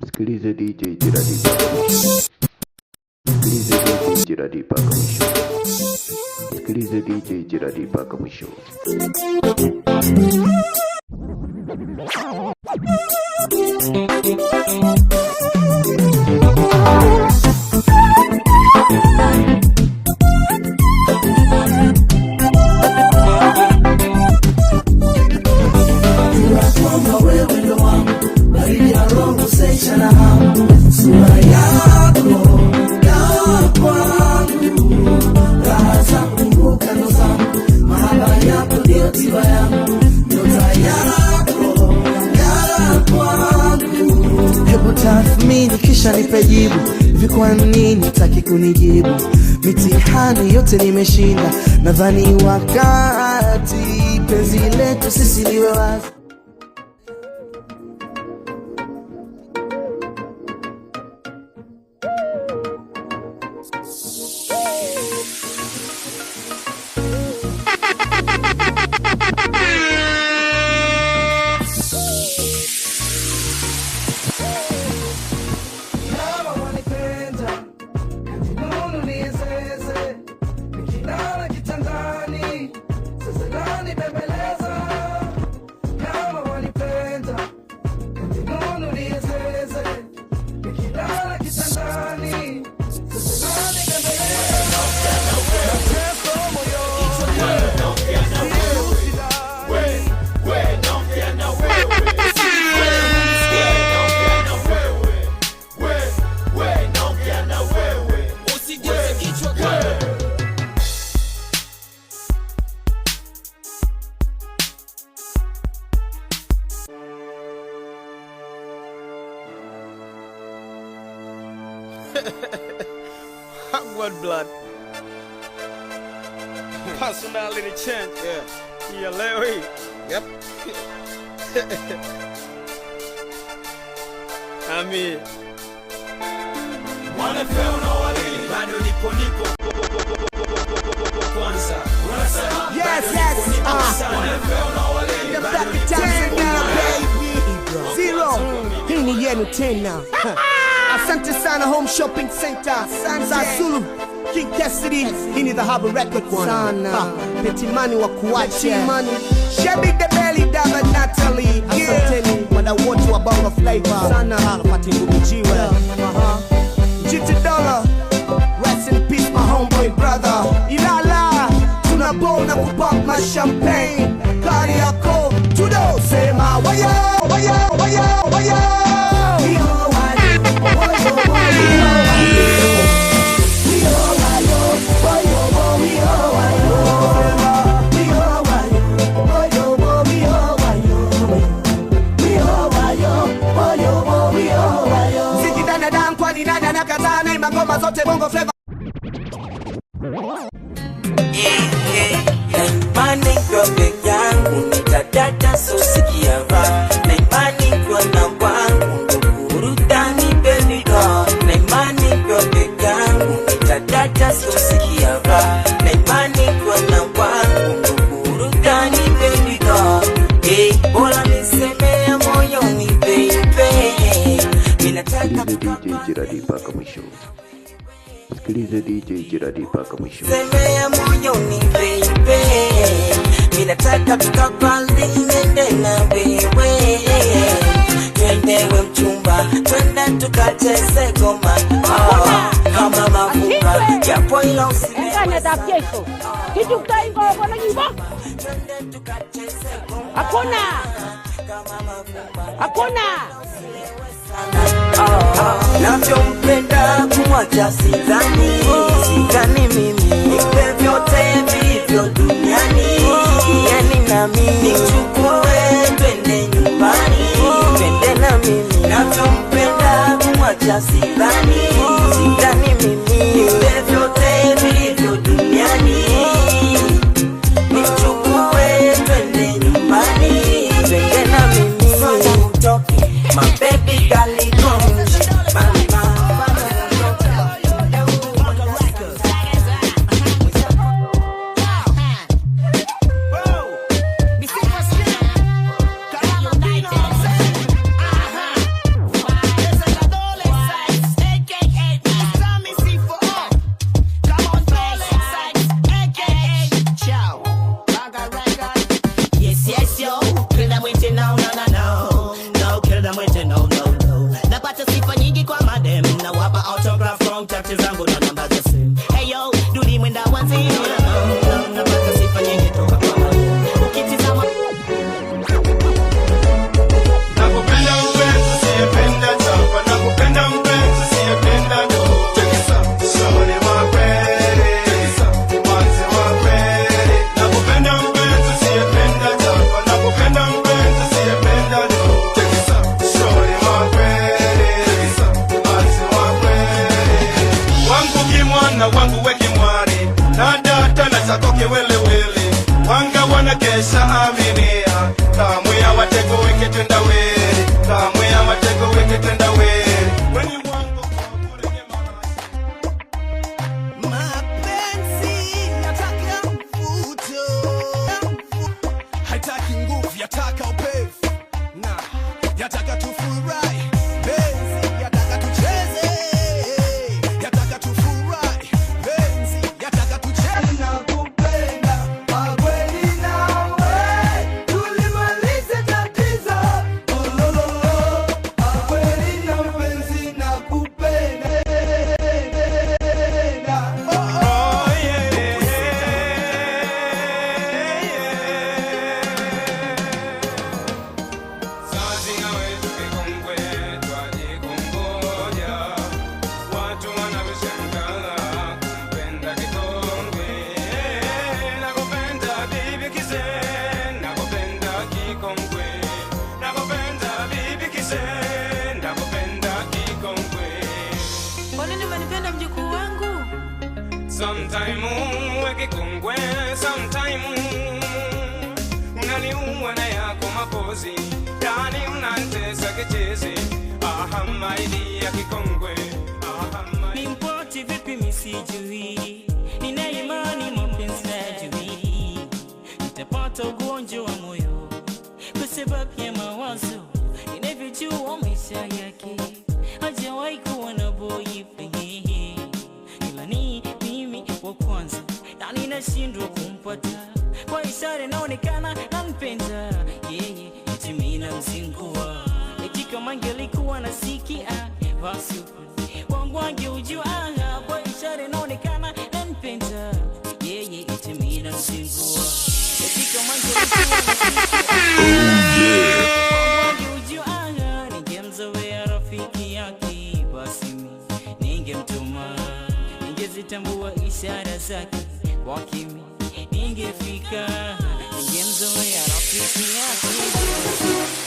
Sikilize DJ Jiradi mpaka mwisho. Sikilize DJ Jiradi mpaka mwisho. Sikilize DJ Jiradi mpaka mwisho. Tathmini kisha nipe jibu, hivi kwa nini hutaki kunijibu? Mitihani yote nimeshinda, nadhani wakati penzi letu sisi liwe wazi. Hot blood. Personality change. Yeah, Larry. Yep. I mean, Yes. Zero. Hii ni yenu tena. Asante sana Home Shopping Center. Zulu, King Cassidy. Hii ni the Harbor Record one. Petimani wa kuache. Shabby the Belly Dava Natalie. Asanteni wada wote wa Bongo Flavor. Sana pati ngumijiwe. $GT. Rest in peace my homeboy brother. Ilala tunabona kupop my champagne. Kari yako tudo sema wayo. Magoma zote Bongo Flavor. Imani kwa peke yangu nitadata so sikia ra. Na imani kwa na wangu ndo burudani baby girl. Na imani kwa peke yangu nitadata so sikia ra. Na imani kwa na wangu ndo burudani baby girl. Bora nisemea moyoni baby. Minataka DJ Jiradi mpaka mwisho. Sikilize DJ Jiradi mpaka mwisho. Semea moyoni baby. Minataka tukapali nende na wewe. Twendewe mchumba, twende tukacheze goma. Kama mafupa, japo ila usime. Engane da kesho. Kitu kutaingo wana nyimbo. Twende tukacheze goma. Hakuna. Navyompenda kumwacha sidhani mimi. Nipe vyote vilivyo duniani. Yani na mimi nichukue twende nyumbani. Twende na mimi. Navyompenda kumwacha sidhani mimi. Nipe vyote vilivyo duniani. Nichukue twende nyumbani. Twende na mimi. My baby girl is mashosti zangu na namba za simu. Hey yo, duli mwenda wazimu. Napata sifa nyingi toka kwa wale. Ukitizama nakupenda mpenzi usiyependa chapa, nakupenda mpenzi usiyependa do. Shawty wa kweli, mwanzi wa kweli. Nakupenda mpenzi usiyependa chapa, nakupenda mpenzi usiyependa do. Shawty wa kweli, mwanzi wa kweli. Wangu kimwana, wangu weki mwari, na data na chako kiwelewele. Wanga wana kesha aminia, kamwe ya watego weke tenda wele, kamwe ya watego weke tenda wele. Weni wangu kwa murenge Mapenzi yataka mvuto, haitaki nguvu, yataka upevu, na yataka tufurahi. Penzi yataka tucheze, yataka tufurahi. Penzi yataka tucheze. Nakupenda kwa kweli nawe, tulimalize tatizo. Olololo, kwa kweli na mpenzi nakupenda. Sasa nawe tukikongwe, twajikongoja. Watu wanavishangaa kumpenda kikongwe. Nakupenda bibi kise, nakupenda kikongwe. Nakupenda bibi kise, nakupenda kikongwe. Kwa nini umenipenda mjukuu wangu? Sometime uwe kikongwe, sometime unaniua na yako mapozi, yani unantesa kichezi. Aha maidi ya kikongwe, aha maidi. Nimpoti vipi misijui, nina imani mapenzi najui. Nitapata ugonjwa wa moyo kwa sababu ya mawazo. Ninavyojua maisha yake hajawahi kuwa na boyfriend, ila ni mimi wa kwanza na ninashindwa kumpata. Kwa ishara inaonekana nampenda yeye, eti mimi namzingua. Eti kama angelikuwa nasikia basi wangu angeujua. Kwa ishara inaonekana nampenda yeye, eti mimi namzingua. Eti kama angelikuwa nasikia ningemzoea rafiki yake, basi mimi ningemtuma. Ningezitambua ishara zake kwa kimi, ningefika. Ningemzoea rafiki yake.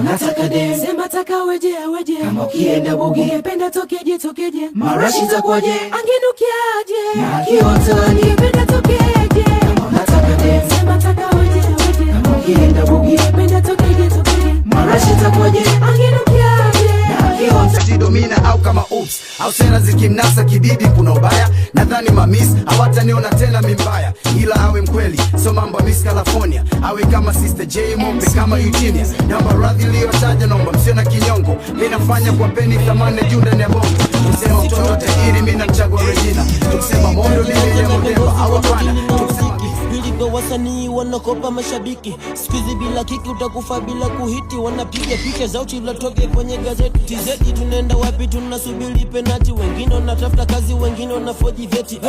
Nataka dem, Sema taka weje aweje, kama ukienda bugi, ungependa tokeje tokeje, marashi takwaje, angenukiaje, na kiotani. ungependa tokeje. Nataka dem, Sema taka weje aweje, kama ukienda bugi, ungependa tokeje tokeje, marashi takwaje, angenukiaje. na kiotani. Domina au kama ups au sera zikimnasa kibibi, kuna ubaya. Nadhani mamis hawataniona tena mimbaya, ila awe mkweli, so mambo ya Miss California. Awe kama Sister J Mombe, kama Eugenia. Namba radhi iliyotaja nomba, msio na kinyongo. Ninafanya kwa peni thamani juu ndani ya bongo. Tukisema mtoto tajiri, mimi namchagua Regina. Tukisema mondo, mimi ya Modemba au hapana. Tukisema Biligo wasanii wanakopa mashabiki, sikuizi bila kiki utakufa bila kuhiti. Wanapiga picha za uchi latoke kwenye gazeti. TZ tunaenda wapi? Tunasubiri penati. Wengine wanatafuta kazi, wengine wanafoji vyeti.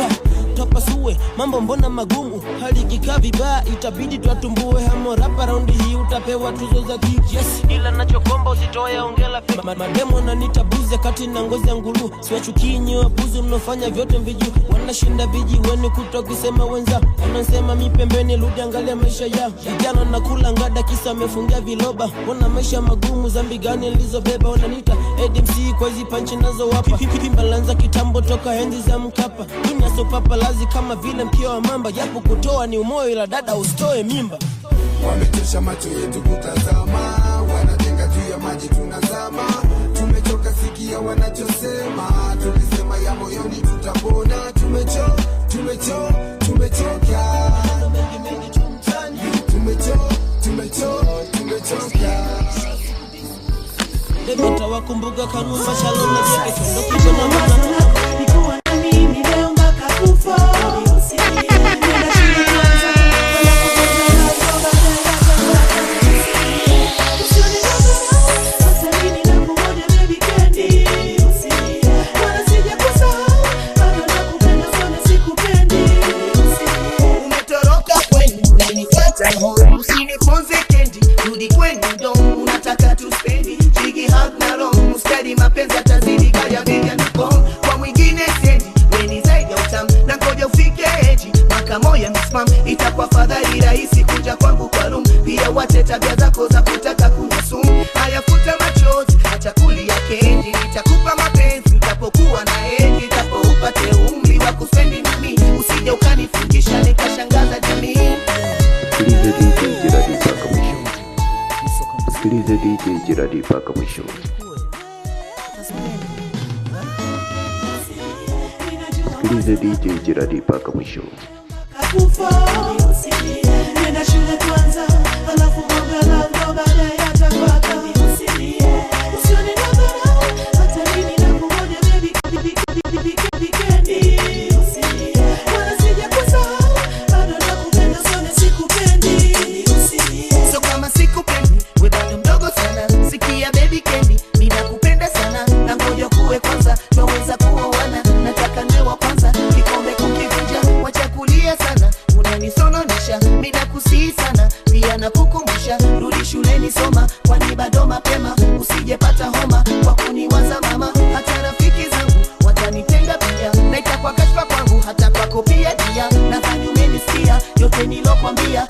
Tapasue mambo mbona magumu, hali kikaa vibaya itabidi tuatumbue. Hamo rapa raundi hii utapewa tuzo za kiki. Yes, ila nachokomba usitoe ongela. Mademo nanitabuze kati na ngozi ya ngulu. Siwachukii nyi wapuzi mnofanya vyote mviju. Wanashinda viji weni kutokisema wenza. Wanasema mi pembeni rudi angalia maisha yao. Vijana nakula ngada kisa amefungia viloba. Wana maisha magumu, zambi gani nilizobeba. Wananiita ADMC kwa hizi panchi nazo wapa. Pimbalanza kitambo toka enzi za Mkapa. Dunia so papalazi kama vile mkia wa mamba. Japo kutoa ni umoyo ila dada usitoe mimba. Wametosha macho yetu kutazama, wanajenga juu ya maji tunazama. Tumechoka sikia wanachosema, tukisema ya moyoni tutapona. Tumechoka Debata wakumbuka kanuma shalom na jeke. Nikuwa na mimi nadhani mapenzi atazidi kaya vya niko kwa mwingine sendi weni zaidi ya utamu na ngoja ufike eji maka moya misimam itakuwa fadhali rahisi kuja kwangu kwa room pia wache tabia zako za kutaka kunisumu hayafuta machozi acha kulia kendi nitakupa mapenzi utapokuwa na eji itapo upate umri wa kuspendi nami usije ukanifungisha nikashangaza jamii. Sikiliza DJ Gerard mpaka mwisho. Sikiliza DJ Gerard mpaka mwisho. Nenda shule kwanza, alafu bonga la ndo baadaye atakwata. Usione nadharau, hata mimi nakungoja baby wikendi. Wala sijakusahau, bado nakupenda sana sikupendi. So kama sikupendi, we bado mdogo sana. Sikia baby Kendi, mimi nakupenda sana. Na ngoja kuwe kwanza, naweza kuoana. Nataka niwe wa kwanza, kikombe kukivunja. Wacha kulia sana, unanisononesha. Mimi nakusihi sana, pia nakukumbusha. Rudi shuleni soma, kwani bado mapema. Usijepata homa, kwa kuniwaza mama. Hata rafiki zangu, watanitenga pia. Na itakuwa kashfa kwangu, hata kwako pia dia. Nadhani umenisikia, yote nilokwambia.